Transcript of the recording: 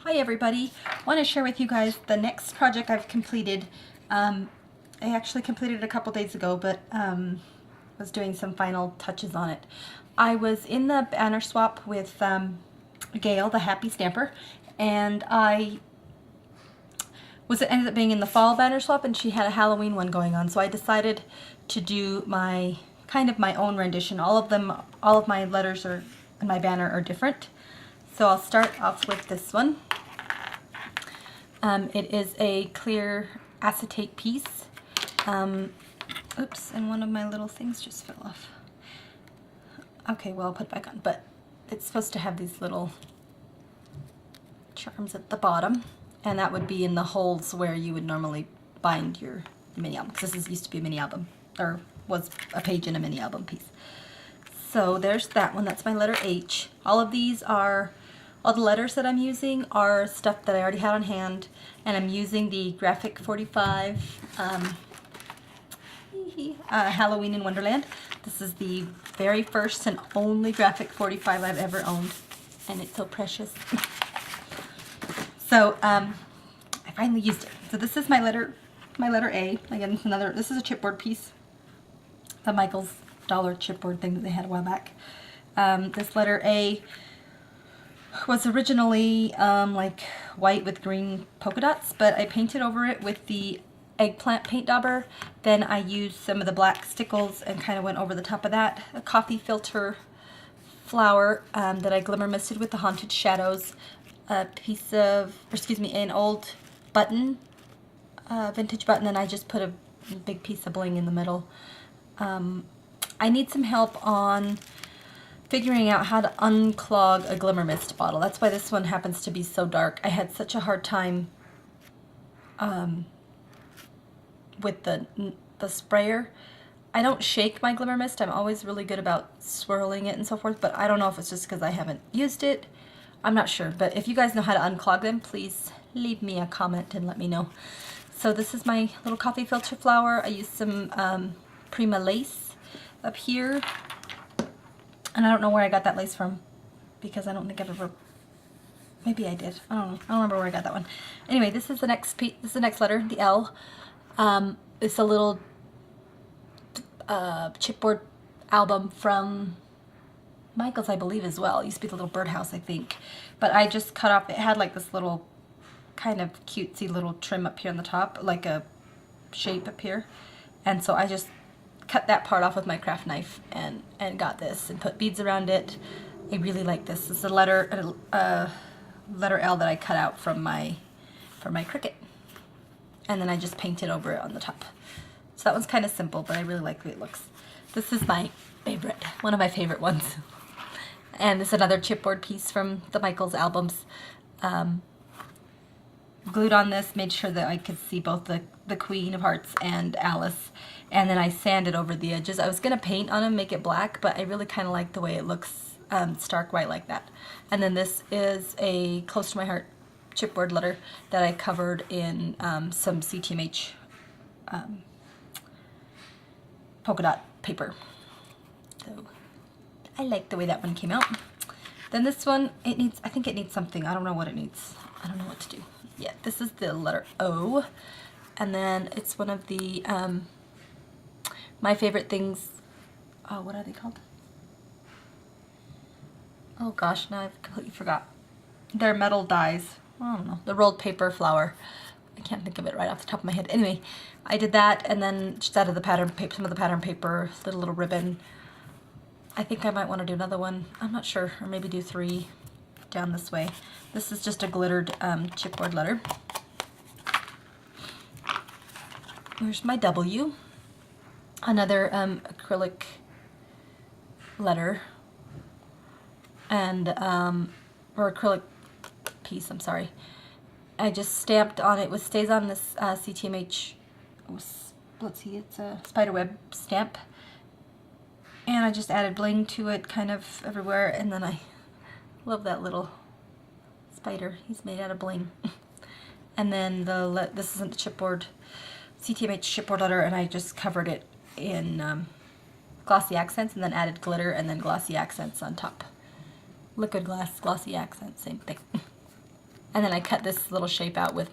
Hi everybody, I want to share with you guys the next project I've completed. I actually completed it a couple days ago, but was doing some final touches on it. I was in the banner swap with Gail, the happy stamper, and I ended up being in the fall banner swap, and she had a Halloween one going on, so I decided to do my own rendition. All of my letters in my banner are different. So I'll start off with this one. It is a clear acetate piece. Oops, and one of my little things just fell off. Okay, well, I'll put it back on, but it's supposed to have these little charms at the bottom, and that would be in the holes where you would normally bind your mini album, because this used to be a mini album, or was a page in a mini album piece. So there's that one. That's my letter H. All the letters that I'm using are stuff that I already had on hand, and I'm using the Graphic 45 Halloween in Wonderland. This is the very first and only Graphic 45 I've ever owned, and it's so precious. So I finally used it. So this is my letter A. Again, this is a chipboard piece, the Michael's dollar chipboard thing that they had a while back. This letter A was originally like white with green polka dots, but I painted over it with the eggplant paint dauber. Then I used some of the black stickles and kind of went over the top of that. A coffee filter flower that I glimmer misted with the Haunted Shadows. A piece of, an old button, vintage button, and I just put a big piece of bling in the middle. I need some help on figuring out how to unclog a glimmer mist bottle. That's why this one happens to be so dark. I had such a hard time with the sprayer. I don't shake my glimmer mist. I'm always really good about swirling it and so forth, but I don't know if it's just because I haven't used it. I'm not sure, but if you guys know how to unclog them, please leave me a comment and let me know. So this is my little coffee filter flower. I used some Prima lace up here. And I don't know where I got that lace from, because I don't think I've ever, maybe I did. I don't know. I don't remember where I got that one. Anyway, this is the next piece. This is the next letter, the L. It's a little chipboard album from Michael's, I believe, as well. It used to be the little birdhouse, I think. But I just cut off, it had like this little kind of cutesy little trim up here on the top, like a shape up here. And so I just cut that part off with my craft knife and got this and put beads around it. I really like this. This is a letter L that I cut out from my Cricut, and then I just painted over it on the top. So that one's kind of simple, but I really like the way it looks. This is my favorite, one of my favorite ones, and this is another chipboard piece from the Michael's albums. Glued on this, made sure that I could see both the Queen of Hearts and Alice, and then I sanded over the edges. I was going to paint on them, make it black, but I really kind of like the way it looks stark white like that. And then this is a close to my heart chipboard letter that I covered in some CTMH polka dot paper. So I like the way that one came out. Then this one, I think it needs something. I don't know what it needs. I don't know what to do. Yeah, this is the letter O, and then it's one of the my favorite things. Oh, what are they called? Oh gosh, now I've completely forgot. They're metal dies. I don't know. The rolled paper flower. I can't think of it right off the top of my head. Anyway, I did that, and then just out of the pattern paper, some of the pattern paper, little ribbon. I think I might want to do another one. I'm not sure, or maybe do 3 down this way. This is just a glittered chipboard letter. Here's my W. Another acrylic letter, and or acrylic piece, I'm sorry. I just stamped on it, stays on this CTMH, let's see, it's a spiderweb stamp. And I just added bling to it kind of everywhere, and then I love that little spider. He's made out of bling. And then this isn't the chipboard, CTMH chipboard letter, and I just covered it in glossy accents and then added glitter and then glossy accents on top. Liquid glass, glossy accents, same thing. And then I cut this little shape out with